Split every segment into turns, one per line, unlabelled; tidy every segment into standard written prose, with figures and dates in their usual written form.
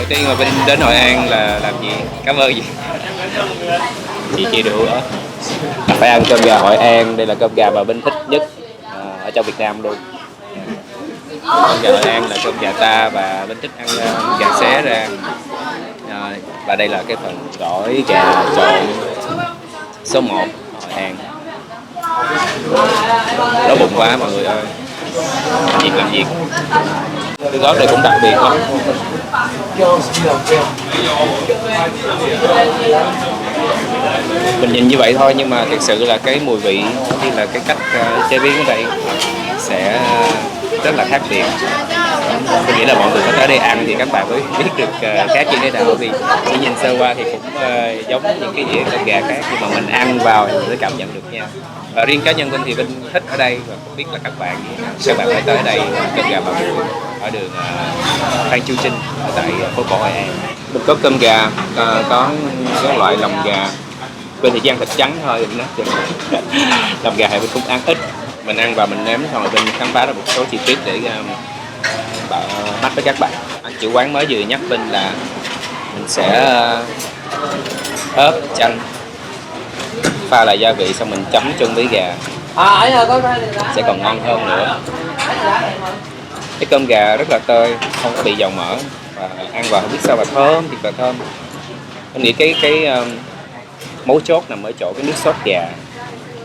tiên mà Vinh đến Hội An là làm gì? Cảm ơn gì? Chị đủ đó. Phải ăn cơm gà Hội An, đây là cơm gà mà Vinh thích nhất ở trong Việt Nam luôn. Cơm gà Hội An là cơm gà ta và Vinh thích ăn gà xé ra. Và đây là cái phần gỏi gà trộn số 1 Hội An. Đói bụng quá mọi người ơi. Làm việc. Cái gót đây cũng đặc biệt lắm. Mình nhìn như vậy thôi nhưng mà thực sự là cái mùi vị như là cái cách chế biến ở đây sẽ rất là khác biệt. Tôi nghĩ là mọi người có tới đây ăn thì các bạn mới biết được khác như thế nào, vì chỉ nhìn sơ qua thì cũng giống những cái dĩa cơm gà khác, nhưng mà mình ăn vào thì mình sẽ cảm nhận được nha. Và riêng cá nhân Vinh thì Vinh thích ở đây, và không biết là các bạn phải tới đây cơm gà Bà Bụi ở đường Phan Chu Trinh ở tại phố cổ Hội An. Mình có cơm gà, có các loại lòng gà. Vinh thì chỉ ăn thịt trắng thôi, lòng gà thì Vinh cũng ăn ít. Mình ăn và mình nếm xong rồi Vinh khám phá ra một số chi tiết để bắt với các bạn. Anh chủ quán mới vừa nhắc Vinh là mình sẽ ớp chanh, pha lại gia vị xong mình chấm chung với gà sẽ còn ngon hơn nữa. Cái cơm gà rất là tơi, không có bị dầu mỡ, và ăn vào không biết sao mà thơm, thiệt là thơm. Em nghĩ cái mấu chốt nằm ở chỗ cái nước sốt gà.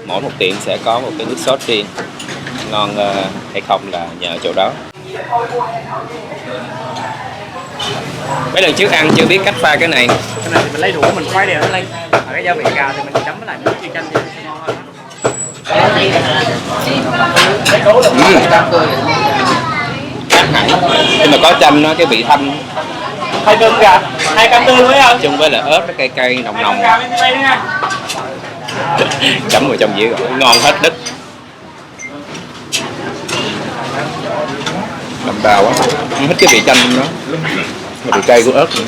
Mỗi một tiệm sẽ có một cái nước sốt riêng, ngon hay không là nhờ chỗ đó. Mấy lần trước ăn chưa biết cách pha cái này.
Cái này thì mình lấy đũa mình khoái đều nó lên. Cái gia vị gà thì mình chấm với lại nước chanh thì sẽ ngon hơn.
Khác hẳn. Nhưng mà có chanh nó cái vị thanh.
Hai cơm gà, 2 cam tươi mới không?
Chung với là ớt nó cay cay nồng nồng. Chấm vào trong dĩa rồi ngon hết đứt. Đậm đà quá, không thích cái vị chanh đó, vị cay của ớt nữa.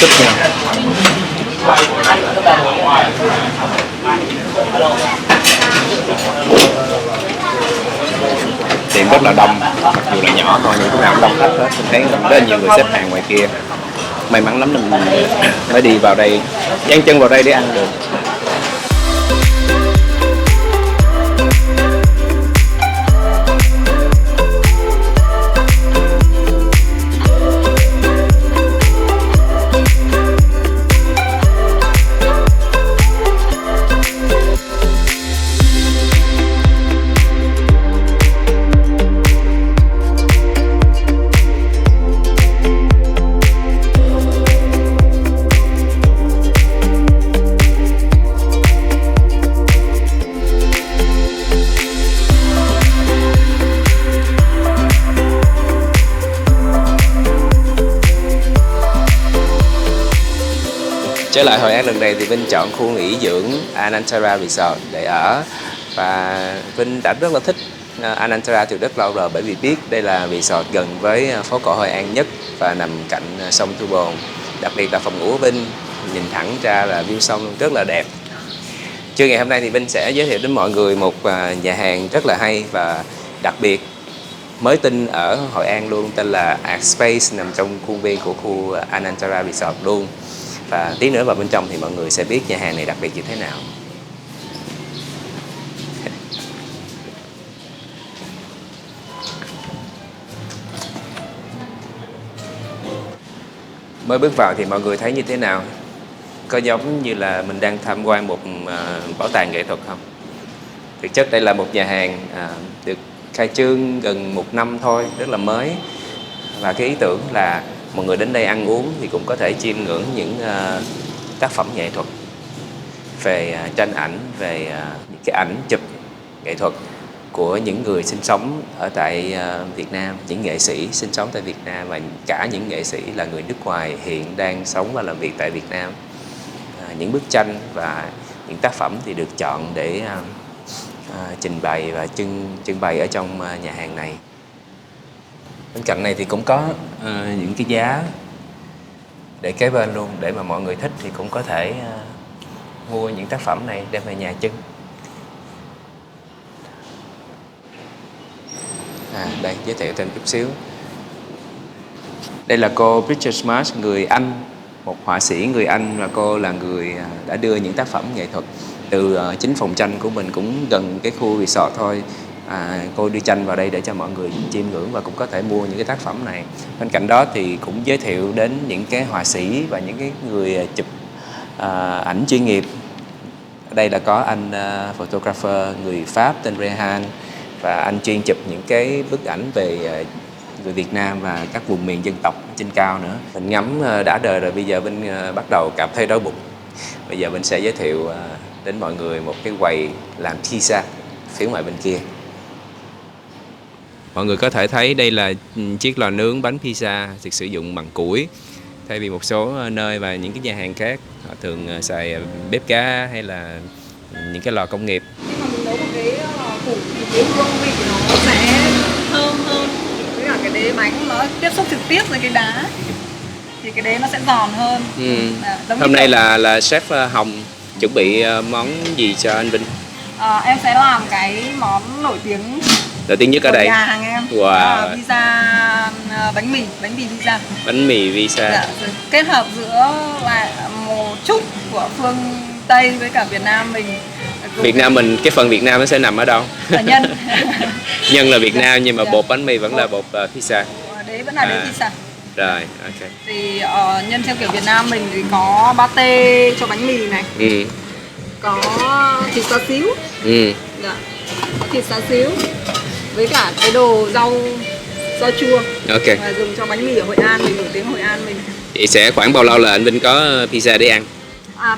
Thích nha. Tiệm rất là đông, mặc dù là nhỏ thôi nhưng lúc nào cũng đông khách hết. Mình thấy rất là nhiều người xếp hàng ngoài kia. May mắn lắm mình mới đi vào đây, dán chân vào đây để ăn được. Trở lại Hội An lần này thì Vinh chọn khu nghỉ dưỡng Anantara Resort để ở, và Vinh đã rất là thích Anantara từ rất lâu rồi, bởi vì biết đây là resort gần với phố cổ Hội An nhất và nằm cạnh sông Thu Bồn. Đặc biệt là phòng ngủ của Vinh nhìn thẳng ra là view sông luôn, rất là đẹp. Trưa ngày hôm nay thì Vinh sẽ giới thiệu đến mọi người một nhà hàng rất là hay và đặc biệt, mới tinh ở Hội An luôn, tên là Art Space, nằm trong khuôn viên của khu Anantara Resort luôn. Và tí nữa vào bên trong thì mọi người sẽ biết nhà hàng này đặc biệt như thế nào. Mới bước vào thì mọi người thấy như thế nào? Có giống như là mình đang tham quan một bảo tàng nghệ thuật không? Thực chất đây là một nhà hàng được khai trương gần 1 năm thôi, rất là mới. Và cái ý tưởng là mọi người đến đây ăn uống thì cũng có thể chiêm ngưỡng những tác phẩm nghệ thuật về tranh ảnh, về những cái ảnh chụp nghệ thuật của những người sinh sống ở tại Việt Nam, những nghệ sĩ sinh sống tại Việt Nam và cả những nghệ sĩ là người nước ngoài hiện đang sống và làm việc tại Việt Nam. Những bức tranh và những tác phẩm thì được chọn để trình bày và trưng bày ở trong nhà hàng này. Bên cạnh này thì cũng có những cái giá để kế bên luôn, để mà mọi người thích thì cũng có thể mua những tác phẩm này đem về nhà trưng. Đây giới thiệu thêm chút xíu. Đây là cô Bridget Marsh, người Anh, một họa sĩ người Anh, và cô là người đã đưa những tác phẩm nghệ thuật từ chính phòng tranh của mình, cũng gần cái khu resort thôi. Cô đưa tranh vào đây để cho mọi người chiêm ngưỡng và cũng có thể mua những cái tác phẩm này. Bên cạnh đó thì cũng giới thiệu đến những cái họa sĩ và những cái người chụp ảnh chuyên nghiệp. Ở đây là có anh photographer người Pháp tên Rehan, và anh chuyên chụp những cái bức ảnh về người Việt Nam và các vùng miền dân tộc trên cao nữa. Mình ngắm đã đời rồi, bây giờ mình bắt đầu cảm thấy đói bụng. Bây giờ mình sẽ giới thiệu đến mọi người một cái quầy làm pizza phía ngoài bên kia. Mọi người có thể thấy đây là chiếc lò nướng bánh pizza được sử dụng bằng củi, thay vì một số nơi và những cái nhà hàng khác họ thường xài bếp ga hay là những cái lò công nghiệp.
Khi mà mình nấu một cái lò củi thì cái hương vị nó sẽ thơm hơn, với cả cái đế bánh nó tiếp xúc trực tiếp với cái đá thì cái đế nó sẽ giòn hơn.
Hôm nay là chef Hồng chuẩn bị món gì cho anh Vinh?
Em sẽ làm cái món nổi tiếng
nhất ở đây.
Nhà hàng em.
Wow.
Pizza bánh mì pizza.
Bánh mì pizza.
Dạ, kết hợp giữa là một chút của phương Tây với cả Việt Nam mình.
Việt Nam mình, cái phần Việt Nam nó sẽ nằm ở đâu?
Ở nhân.
Nhân là Việt Nam nhưng mà bột bánh mì vẫn là bột pizza.
Đấy vẫn là đế pizza.
Rồi, ok.
Thì nhân theo kiểu Việt Nam mình thì có pate cho bánh mì này. Có thịt xá xíu. Dạ. Thịt xá xíu với cả cái đồ rau chua.
Ok.
Và dùng cho bánh mì ở Hội An, mình nổi tiếng Hội An mình.
Vậy sẽ khoảng bao lâu là anh Vinh có pizza để ăn?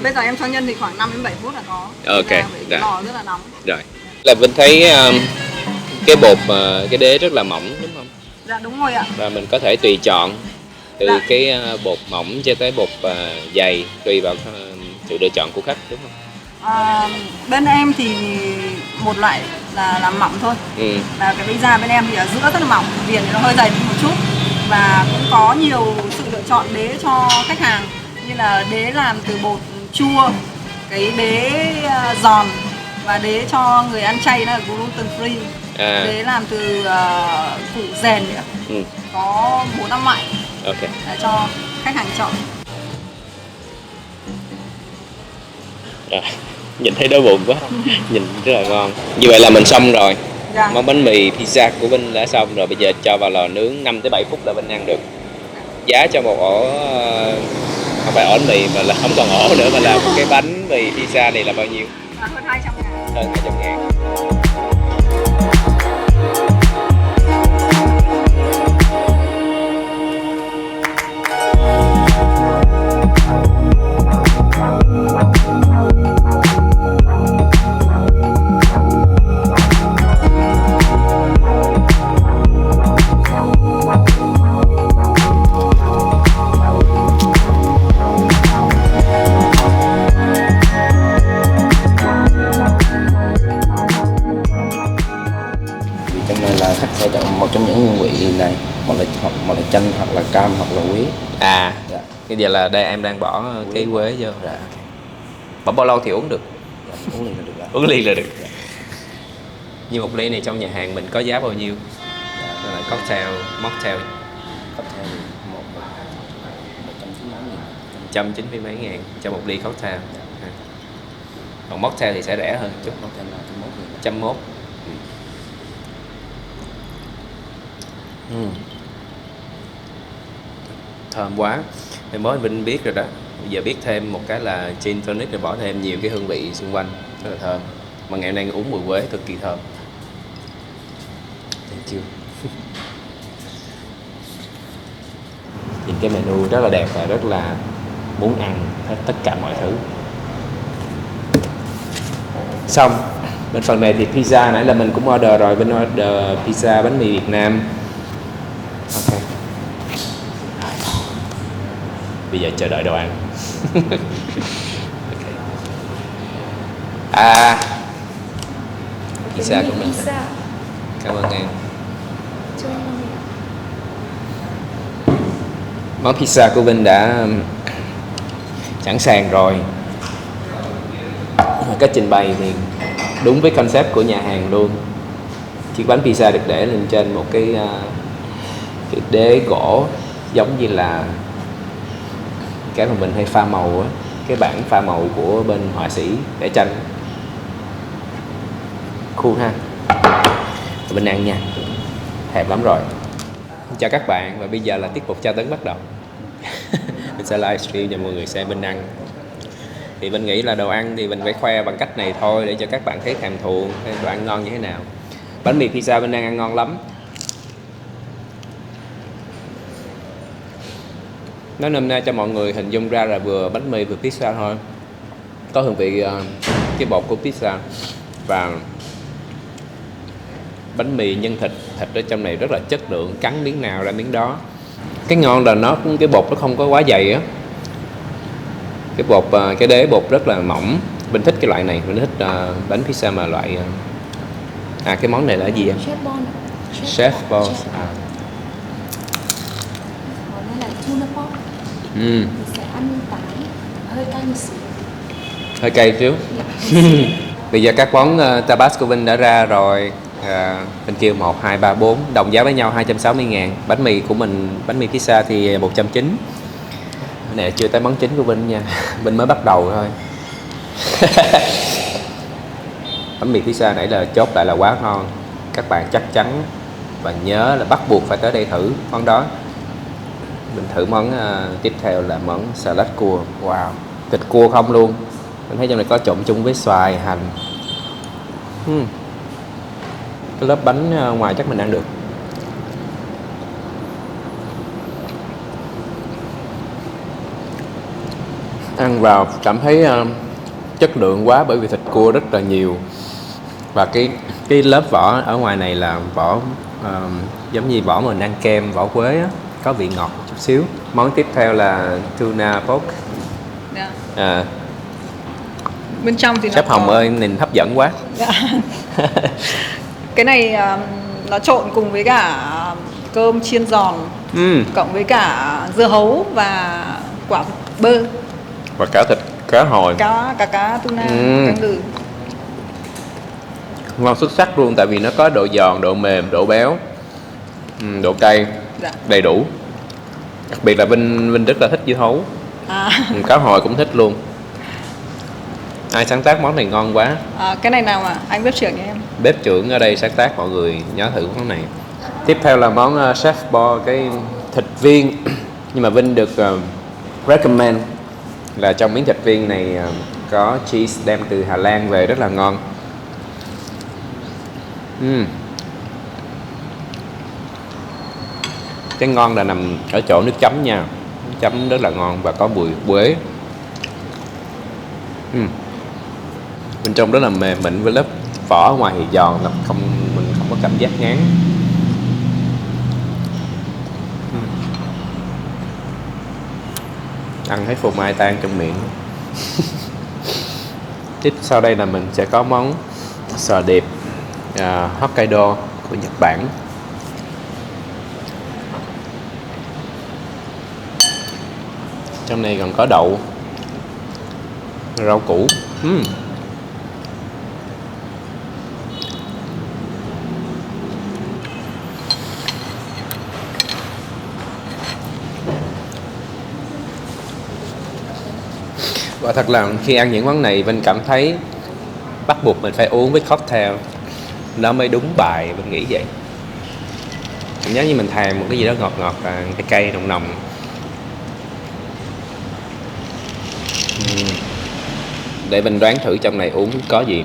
Bây giờ em cho nhân thì khoảng 5 đến 7 phút là có.
Ok.
Cái lò rất là nóng.
Rồi. Là Vinh thấy cái bột cái đế rất là mỏng đúng không?
Dạ đúng rồi ạ.
Và mình có thể tùy chọn từ cái bột mỏng cho tới bột dày, tùy vào sự lựa chọn của khách đúng không?
Bên em thì một loại là làm mỏng thôi. Và cái pizza bên em thì ở giữa rất là mỏng, viền thì nó hơi dày một chút. Và cũng có nhiều sự lựa chọn đế cho khách hàng, như là đế làm từ bột chua, cái đế giòn, và đế cho người ăn chay là gluten free. Đế làm từ củ dền nữa. Có 4-5 loại để cho khách hàng chọn.
Nhìn thấy đói bụng quá. Nhìn rất là ngon. Như vậy là mình xong rồi. Món bánh mì pizza của Vinh đã xong rồi. Bây giờ cho vào lò nướng 5 tới 7 phút là Vinh ăn được. Giá cho một ổ, không phải ổ bánh mì mà là không còn ổ nữa, mà là một cái bánh mì pizza này là bao nhiêu?
Hơn 200.000.
Hơn 200.000.
Sẽ chọn một trong những hương vị này, một là chanh hoặc là cam hoặc là quế.
Dạ. Bây giờ là đây em đang bỏ cái quế vô. Dạ. Bỏ bao lâu thì uống được?
Dạ, uống liền là được.
Uống liền là được. Dạ. Như một ly này trong nhà hàng mình có giá bao nhiêu? Dạ. Là cocktail, mocktail.
Cocktail thì
190 mấy ngàn cho một ly cocktail. Dạ. Còn mocktail thì sẽ rẻ hơn chút.
Mocktail là
101. Thơm quá. Thì mới Vinh biết rồi đó. Bây giờ biết thêm một cái là gin tonic rồi bỏ thêm nhiều cái hương vị xung quanh rất là thơm. Mà ngày hôm nay uống mùi quế cực kỳ thơm. Thấy chưa? Nhìn cái menu rất là đẹp và rất là muốn ăn hết tất cả mọi thứ. Xong. Bên phần này thì pizza nãy là mình cũng order rồi. Bên order pizza bánh mì Việt Nam. Ok. Bây giờ chờ đợi đồ ăn. Pizza của mình. Cảm ơn em. Món pizza của Vinh đã sẵn sàng rồi. Cách trình bày thì đúng với concept của nhà hàng luôn. Chiếc bánh pizza được để lên trên một cái đế gỗ giống như là cái mà mình hay pha màu á, cái bảng pha màu của bên họa sĩ vẽ tranh. Cool ha. Bên ăn nha, thèm lắm rồi. Chào các bạn, và bây giờ là tiết mục tra tấn bắt đầu. Mình sẽ livestream cho mọi người xem bên ăn. Thì mình nghĩ là đồ ăn thì mình phải khoe bằng cách này thôi để cho các bạn thấy thèm thuồng đồ ăn ngon như thế nào. Bánh mì pizza bên ăn ngon lắm. Nói nôm na cho mọi người hình dung ra là vừa bánh mì vừa pizza thôi. Có hương vị cái bột của pizza và bánh mì nhân thịt ở trong này rất là chất lượng, cắn miếng nào ra miếng đó. Cái ngon là cái bột nó không có quá dày á. Cái bột, cái đế bột rất là mỏng. Mình thích cái loại này, mình thích bánh pizza mà loại cái món này là gì em?
Chef Bon.
Chef Bon.
Món này là tuna pork. Mình sẽ ăn tái hơi cay một xíu.
Hơi cay xíu. Bây giờ các món tapas của Vinh đã ra rồi. Bên kia 1, 2, 3, 4 đồng giá với nhau 260.000. Bánh mì của mình, bánh mì pizza thì 190. Cái này chưa tới món chính của Vinh nha. Vinh mới bắt đầu thôi. Bánh mì pizza nãy là chốt lại là quá ngon. Các bạn chắc chắn và nhớ là bắt buộc phải tới đây thử món đó. Mình thử món tiếp theo là món salad cua. Wow, thịt cua không luôn. Mình thấy trong này có trộn chung với xoài, hành. Cái lớp bánh ngoài chắc mình ăn được. Ăn vào cảm thấy chất lượng quá, bởi vì thịt cua rất là nhiều. Và cái lớp vỏ ở ngoài này là vỏ giống như vỏ mình ăn kem, vỏ quế á, có vị ngọt chút xíu. Món tiếp theo là tuna pork.
Bên trong thì
Chef Hồng ơi, nhìn hấp dẫn quá.
Cái này nó trộn cùng với cả cơm chiên giòn, cộng với cả dưa hấu và quả bơ.
Và cả thịt cá hồi.
Cá tuna, cá ngừ.
Ngon xuất sắc luôn, tại vì nó có độ giòn, độ mềm, độ béo, độ cay, đầy đủ. Đặc biệt là Vinh rất là thích dưa hấu. Cá hồi cũng thích luôn. Ai sáng tác món này ngon quá.
Cái này nào mà anh bếp trưởng nhà em?
Bếp trưởng ở đây sáng tác, mọi người nhớ thử món này. Tiếp theo là món Chef Bo, cái thịt viên. Nhưng mà Vinh được recommend là trong miếng thịt viên này có cheese đem từ Hà Lan về, rất là ngon. Cái ngon là nằm ở chỗ nước chấm nha. Nước chấm rất là ngon và có mùi quế. Bên trong rất là mềm mịn, với lớp vỏ ở ngoài thì giòn, mình không có cảm giác ngán. Ăn thấy phô mai tan trong miệng. Tiếp sau đây là mình sẽ có món sò điệp Hokkaido của Nhật Bản. Trong này còn có đậu, rau củ. Và thật là khi ăn những món này Vinh cảm thấy bắt buộc mình phải uống với cocktail, nó mới đúng bài. Mình nghĩ vậy. Cảm giác như mình thèm một cái gì đó ngọt ngọt, cay cay nồng nồng. Để Vinh đoán thử trong này uống có gì.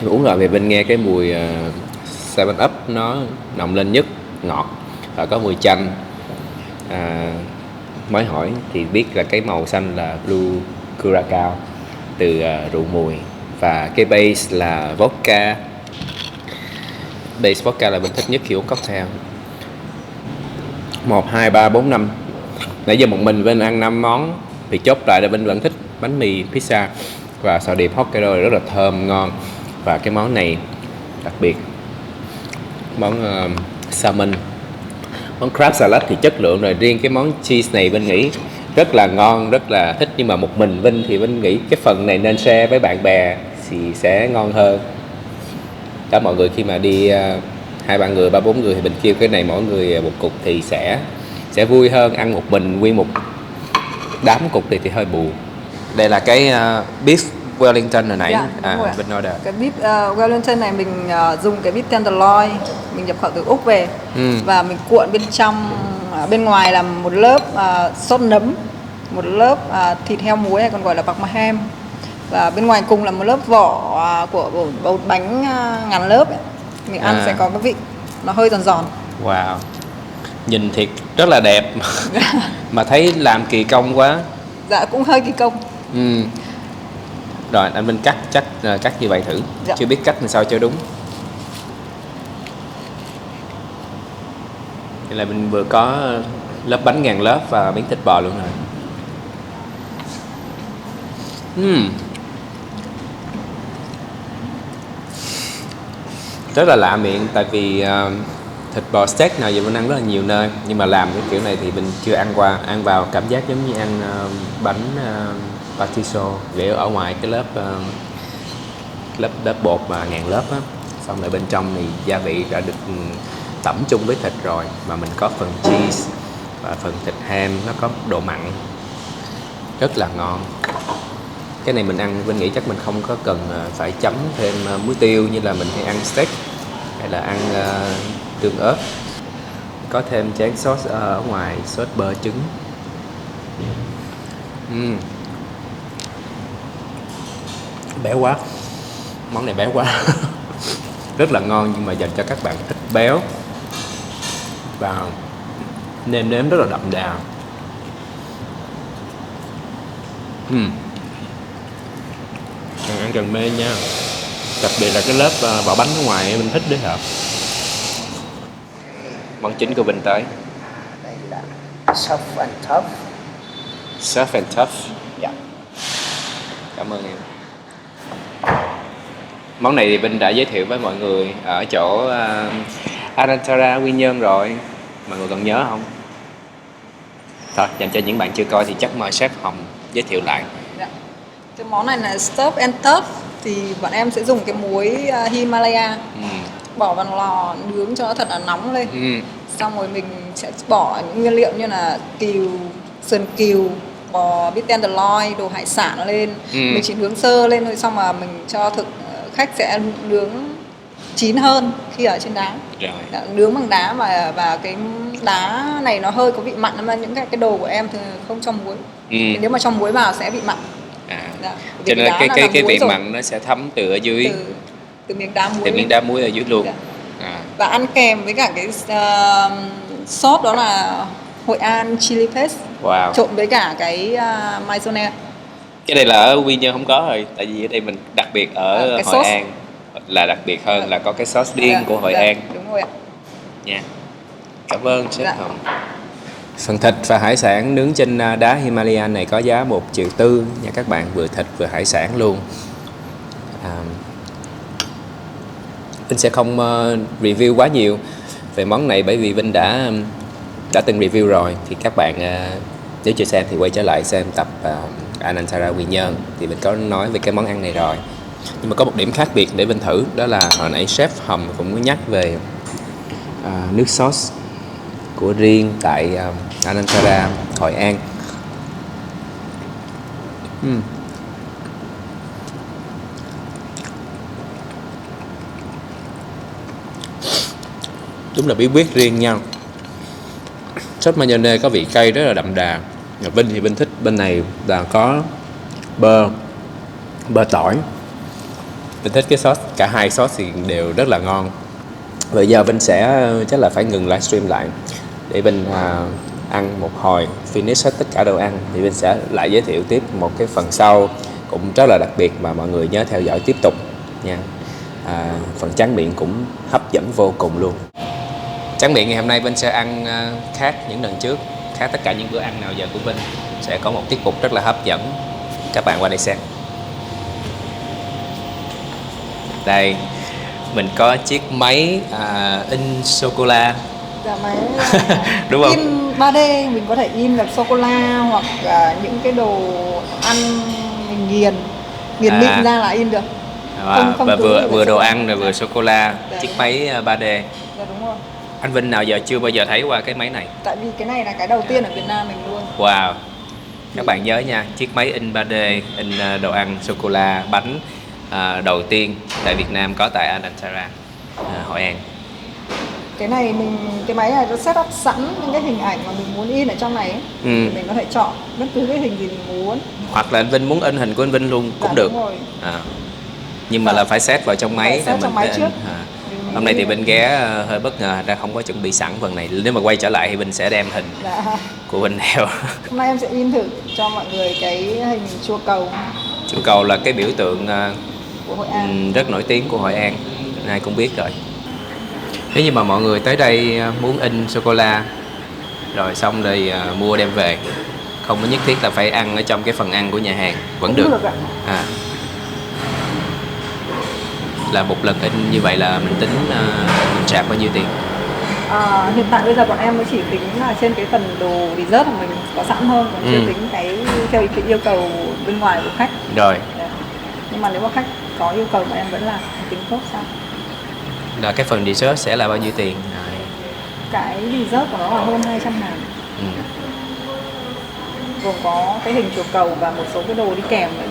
Uống rồi thì Vinh nghe cái mùi 7up nó nồng lên nhất, ngọt, và có mùi chanh. Mới hỏi thì biết là cái màu xanh là Blue Curacao từ rượu mùi, và cái base là vodka. Base vodka là mình thích nhất khi uống cocktail. 1, 2, 3, 4, 5. Nãy giờ một mình Vinh ăn 5 món thì chốt lại là Vinh vẫn thích bánh mì pizza và sò điệp Hokkaido rất là thơm ngon. Và cái món này đặc biệt, món salmon. Món crab salad thì chất lượng rồi, riêng cái món cheese này Vinh nghĩ rất là ngon, rất là thích. Nhưng mà một mình Vinh thì Vinh nghĩ cái phần này nên share với bạn bè thì sẽ ngon hơn. Đó, mọi người khi mà đi 2-3 người, 3-4 người thì mình kêu cái này mỗi người một cục thì sẽ vui hơn. Ăn một mình nguyên một đám cục thì hơi buồn. Đây là cái beef Wellington hồi nãy bên order.
Cái beef Wellington này mình dùng cái beef tenderloin mình nhập khẩu từ Úc về, và mình cuộn bên trong, bên ngoài là một lớp sốt nấm, một lớp thịt heo muối hay còn gọi là parmesan, và bên ngoài cùng là một lớp vỏ của bột bánh ngàn lớp ấy. Mình ăn sẽ có cái vị nó hơi giòn giòn.
Wow, nhìn thiệt rất là đẹp mà thấy làm kỳ công quá.
Dạ cũng hơi kỳ công.
Rồi anh Minh cắt như vậy thử. Dạ. Chưa biết cách làm sao cho đúng. Đây là mình vừa có lớp bánh ngàn lớp và miếng thịt bò luôn rồi. Rất là lạ miệng, tại vì thịt bò steak nào giờ mình ăn rất là nhiều nơi, nhưng mà làm cái kiểu này thì mình chưa ăn qua. Ăn vào cảm giác giống như ăn bánh patiso, để ở ngoài cái lớp bột mà ngàn lớp á, xong rồi bên trong thì gia vị đã được tẩm chung với thịt rồi, mà mình có phần cheese và phần thịt ham, nó có độ mặn rất là ngon. Cái này mình ăn mình nghĩ chắc mình không có cần phải chấm thêm muối tiêu như là mình hay ăn steak hay là ăn tương ớt. Có thêm chén sauce ở ngoài, sauce bơ trứng. Béo quá, món này béo quá rất là ngon, nhưng mà dành cho các bạn thích béo và nêm nếm rất là đậm đà. Ăn cần mê nha, đặc biệt là cái lớp vỏ bánh ở ngoài mình thích đấy hợp. Món chính của Vinh tới.
Đây là soft and tough.
Soft and tough.
Dạ.
Cảm ơn em. Món này thì Vinh đã giới thiệu với mọi người ở chỗ Anantara Quy Nhơn rồi. Mọi người còn nhớ không? Thôi, dành cho những bạn chưa coi thì chắc mời chef Hồng giới thiệu lại.
Dạ. Cái món này là stuff and tough, thì bọn em sẽ dùng cái muối Himalaya bỏ vào lò nướng cho nó thật là nóng lên. Xong rồi mình sẽ bỏ những nguyên liệu như là cừu, sườn cừu, bò beef tenderloin, đồ hải sản lên. Mình chỉ nướng sơ lên thôi, xong mà mình cho khách sẽ nướng chín hơn khi ở trên đá. Đã, nướng bằng đá, và cái đá này nó hơi có vị mặn, mà những cái đồ của em thì không cho muối. Nếu mà cho muối vào sẽ bị mặn.
Dạ. Cho nên cái vị mặn nó sẽ thấm từ ở dưới,
từ miếng đá muối.
Từ miếng đá muối ở dưới luôn.
Dạ. Và ăn kèm với cả cái sốt đó là Hội An chili paste.
Wow.
Trộn với cả cái mayonnaise.
Cái này là ở Quy Nhơn không có rồi, tại vì ở đây mình đặc biệt ở Hội sauce. An là đặc biệt hơn là có cái sauce riêng của Hội An.
Đúng rồi ạ.
Nha. Cảm ơn chef Hồng. Phần thịt và hải sản nướng trên đá Himalaya này có giá 1,4 triệu nha các bạn, vừa thịt vừa hải sản luôn. Vinh sẽ không review quá nhiều về món này, bởi vì Vinh đã từng review rồi. Thì các bạn nếu chưa xem thì quay trở lại xem tập Anantara Quy Nhơn, thì mình có nói về cái món ăn này rồi. Nhưng mà có một điểm khác biệt để Vinh thử, đó là hồi nãy chef Hồng cũng có nhắc về nước sauce của riêng tại Anantara Hội An. Đúng là bí quyết riêng nhau. Sốt mayonnaise có vị cay rất là đậm đà. Vinh thì Vinh thích bên này là có bơ tỏi. Vinh thích cái sauce, cả hai sauce thì đều rất là ngon. Bây giờ Vinh sẽ chắc là phải ngừng livestream lại để Vinh ăn một hồi, finish hết tất cả đồ ăn, thì Vinh sẽ lại giới thiệu tiếp một cái phần sau cũng rất là đặc biệt mà mọi người nhớ theo dõi tiếp tục nha. Phần tráng miệng cũng hấp dẫn vô cùng luôn. Tráng miệng ngày hôm nay Vinh sẽ ăn khác những lần trước, khác tất cả những bữa ăn nào giờ của Vinh. Sẽ có một tiết mục rất là hấp dẫn, các bạn qua đây xem. Đây, mình có chiếc máy in sô-cô-la.
Dạ, máy
đúng không?
In 3D, mình có thể in được sô-cô-la hoặc những cái đồ ăn mình nghiền mịn ra là in được. không
và
cứ
vừa
như
vừa
là
đồ
sô-
ăn rồi vừa sô cô la,
Đấy.
chiếc máy 3D.
Dạ đúng rồi.
Anh Vinh nào giờ chưa bao giờ thấy qua cái máy này.
Tại vì cái này là cái đầu tiên ở Việt Nam mình luôn.
Wow. Các bạn nhớ nha, chiếc máy in 3D, in đồ ăn, sô cô la, bánh đầu tiên tại Việt Nam có tại Alcantara, Hội An.
Cái máy này nó set up sẵn những cái hình ảnh mà mình muốn in ở trong này ấy. Thì mình có thể chọn bất cứ cái hình gì mình muốn.
Hoặc là anh Vinh muốn in hình của anh Vinh luôn cũng
Dạ,
được.
đúng rồi.
Nhưng mà là phải set vào trong máy.
Phải set trong máy
in.
trước.
Hôm nay thì Vinh ghé hơi bất ngờ, ra không có chuẩn bị sẵn phần này. Nếu mà quay trở lại thì Vinh sẽ đem hình
Dạ.
của Vinh theo.
Hôm nay em sẽ in thử cho mọi người cái hình chùa cầu
Chùa Cầu là cái biểu tượng
của Hội An.
rất nổi tiếng của Hội An, ai cũng biết rồi. Nếu như mà mọi người tới đây muốn in sô cô la rồi xong rồi mua đem về, không có nhất thiết là phải ăn ở trong cái phần ăn của nhà hàng vẫn
Cũng
được.
được ạ.
Là một lần in như vậy là mình tính mình charge bao nhiêu tiền?
Hiện tại bây giờ bọn em mới chỉ tính là trên cái phần đồ dessert mà mình có sẵn thôi, còn chưa tính cái theo ý kiến yêu cầu bên ngoài của khách.
Rồi.
Đấy. Nhưng mà nếu mà khách có yêu cầu mà em vẫn làm tính tốt sao?
Là cái phần dessert sẽ là bao nhiêu tiền?
Cái dessert của nó là hơn 200.000. Gồm có cái hình chùa cầu và một số cái đồ đi kèm nữa.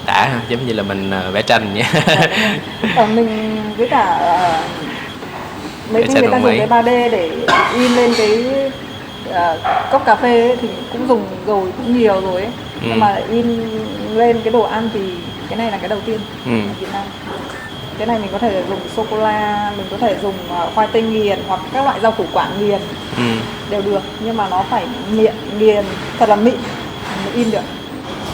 Đã ha, giống như là mình vẽ tranh nhé.
Mình với cả mấy
Vẽ
người ta
tranh
dùng cái 3D để in lên cái cốc cà phê ấy, thì cũng dùng rồi cũng nhiều rồi ấy. Nhưng mà in lên cái đồ ăn thì cái này là cái đầu tiên ở Việt Nam. Cái này mình có thể dùng sô cô la, mình có thể dùng khoai tây nghiền hoặc các loại rau củ quả nghiền đều được, nhưng mà nó phải nghiền thật là mịn mới in được.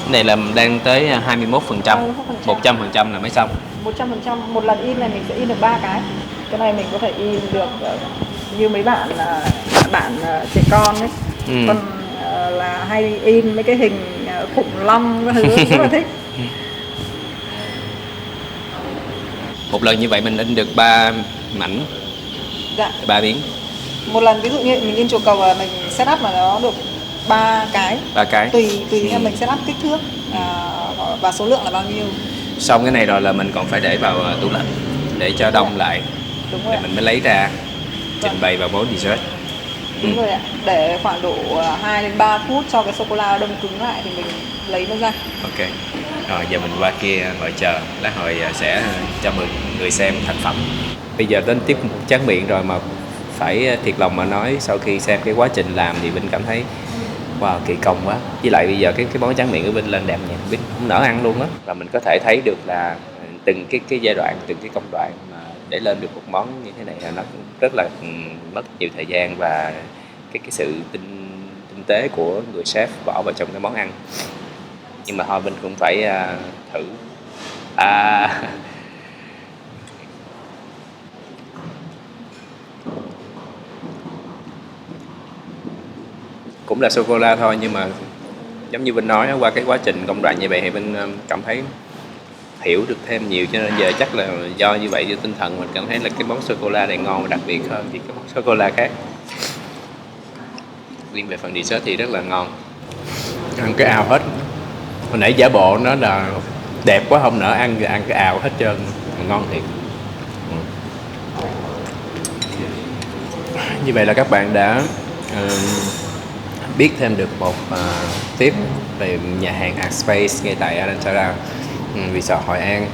Này là đang tới 21%, 100% là mới xong.
100%, một lần in này mình sẽ in được 3 cái. Cái này mình có thể in được như mấy bạn trẻ con ấy, còn là hay in mấy cái hình khủng long các thứ rất là thích.
Một lần như vậy mình in được 3 mảnh.
Dạ.
3 miếng.
Một lần ví dụ như mình in chùa cầu là mình set up mà nó được 3 cái.
3 cái.
Tùy theo mình set up kích thước và số lượng là bao nhiêu.
Xong cái này rồi là mình còn phải để vào tủ lạnh để cho đông lại.
Đúng rồi.
Để mình mới lấy ra trình bày vào món dessert.
Đúng rồi ạ. Để khoảng độ 2 đến 3 phút cho cái sô cô la đông cứng lại thì mình lấy nó ra.
Ok. Rồi giờ mình qua kia ngồi chờ, lát hồi sẽ cho mọi người xem thành phẩm. Bây giờ đến tiếp tráng miệng rồi mà phải thiệt lòng mà nói, sau khi xem cái quá trình làm thì Vinh cảm thấy wow, kỳ công quá. Với lại bây giờ cái món tráng miệng của Vinh lên đẹp nha, Vinh không nỡ ăn luôn á. Và mình có thể thấy được là từng cái giai đoạn, từng cái công đoạn mà để lên được một món như thế này là nó rất là mất nhiều thời gian và cái sự tinh tế của người chef bỏ vào trong cái món ăn. Nhưng mà thôi Vinh cũng phải thử. Cũng là sô cô la thôi, nhưng mà giống như Vinh nói, qua cái quá trình công đoạn như vậy thì Vinh cảm thấy hiểu được thêm nhiều, cho nên giờ chắc là do như vậy, do tinh thần mình cảm thấy là cái món sô cô la này ngon và đặc biệt hơn thì cái món sô cô la khác. Riêng về phần dessert thì rất là ngon, ăn cái ào hết. Hồi nãy giả bộ nó là đẹp quá không nỡ ăn, ăn cái ào hết trơn, ngon thiệt. Như vậy là các bạn đã biết thêm được một tip về nhà hàng Art Space ngay tại Alcantara Resort Hội An.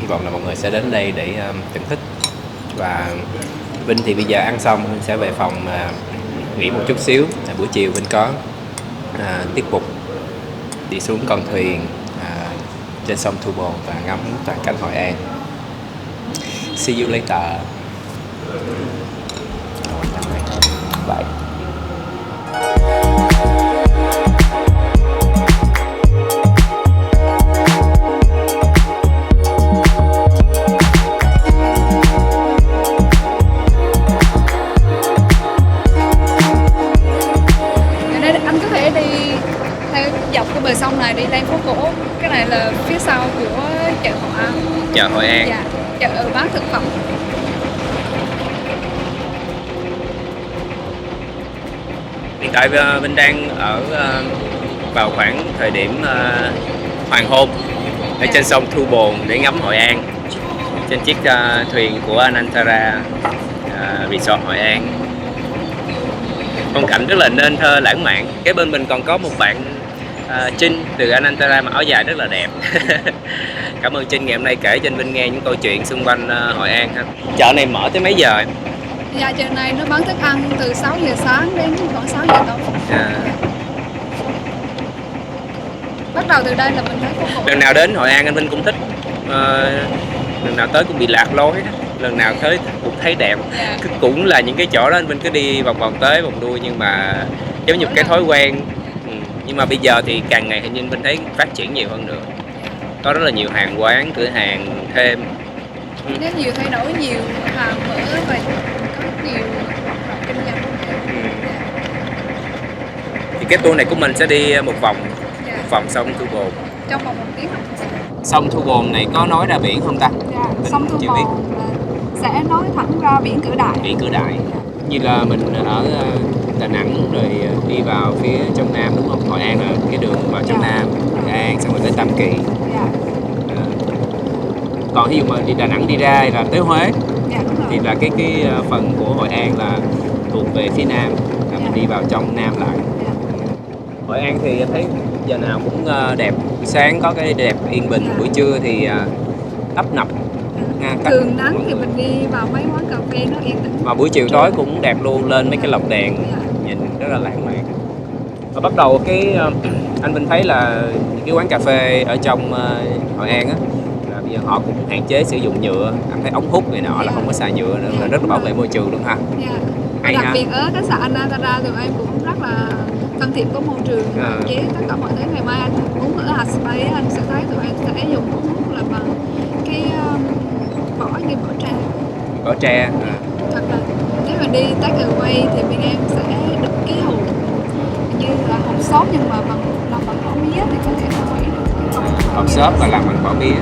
Hy vọng là mọi người sẽ đến đây để thưởng thức. Và Vinh thì bây giờ ăn xong Vinh sẽ về phòng nghỉ một chút xíu. Buổi chiều Vinh có tiết mục đi xuống con thuyền trên sông Thu Bồn và ngắm toàn cảnh Hội An. See you later. Bye.
Anh có thể đi theo dọc cái bờ sông này đi lên phố cổ. Cái này là phía sau của chợ Hội An.
Chợ Hội An.
Dạ, chợ bán thực phẩm.
Hiện tại Vinh đang ở vào khoảng thời điểm hoàng hôn ở trên sông Thu Bồn để ngắm Hội An trên chiếc thuyền của Anantara Resort Hội An. Phong cảnh rất là nên thơ lãng mạn. Kế bên mình còn có một bạn Trinh từ Anantara mặc áo dài rất là đẹp. Cảm ơn Trinh ngày hôm nay kể cho anh Vinh nghe những câu chuyện xung quanh Hội An ha. Chợ này mở tới mấy giờ em?
Dạ chợ này nó bán thức ăn từ 6 giờ sáng đến khoảng 6 giờ tối. Bắt đầu từ đây là mình thấy có hội.
Lần nào đến Hội An anh Vinh cũng thích, lần nào tới cũng bị lạc lối, lần nào tới cũng thấy đẹp. Cũng là những cái chỗ đó anh Vinh cứ đi vòng vòng tới vòng đuôi, nhưng mà giống như cái thói quen. Nhưng mà bây giờ thì càng ngày hình như anh Vinh thấy phát triển nhiều hơn nữa, có rất là nhiều hàng quán, cửa hàng thêm.
Nó nhiều thay đổi, nhiều hàng mở và có nhiều kinh doanh.
Thì cái tour này của mình sẽ đi một vòng sông Thu Bồn.
Trong vòng 1 tiếng.
Sông Thu Bồn này có nói ra biển không ta?
Dạ, sông Thu Bồn sẽ nói thẳng ra biển Cửa Đại.
Biển Cửa Đại. Như là mình ở Đà Nẵng rồi đi vào phía trong Nam đúng không? Hội An là cái đường vào trong Nam, Hội An xong rồi tới Tam Kỳ. Còn ví dụ mà đi Đà Nẵng đi ra là tới Huế thì là cái phần của Hội An là thuộc về phía Nam, là mình đi vào trong Nam lại. Hội An thì em thấy giờ nào cũng đẹp, buổi sáng có cái đẹp yên bình, buổi trưa thì tấp nập.
Thường nắng thì mình đi vào mấy quán cà phê nó yên tĩnh.
Mà buổi chiều tối cũng đẹp luôn, lên mấy cái lồng đèn nhìn rất là lãng mạn. Và bắt đầu anh Vinh thấy là những cái quán cà phê ở trong Hội An á, là bây giờ họ cũng hạn chế sử dụng nhựa, anh thấy ống hút này nọ là không có xài nhựa nữa, là rất là bảo vệ môi trường luôn ha.
Đặc biệt ở khách sạn Anantara tụi em cũng rất là thân thiện với môi trường, hạn chế tất cả mọi thứ. Ngày mai anh uống ở Hạt Space anh sẽ thấy tụi em sẽ dùng ống hút là bằng cái vỏ như vỏ tre.
Vỏ tre.
Thật là nếu mà đi take away thì bên em sẽ đựng cái hộp như là hộp xốp nhưng mà làm bằng vỏ mía thì có thể là vậy.
Hộp xốp và làm bằng vỏ mía.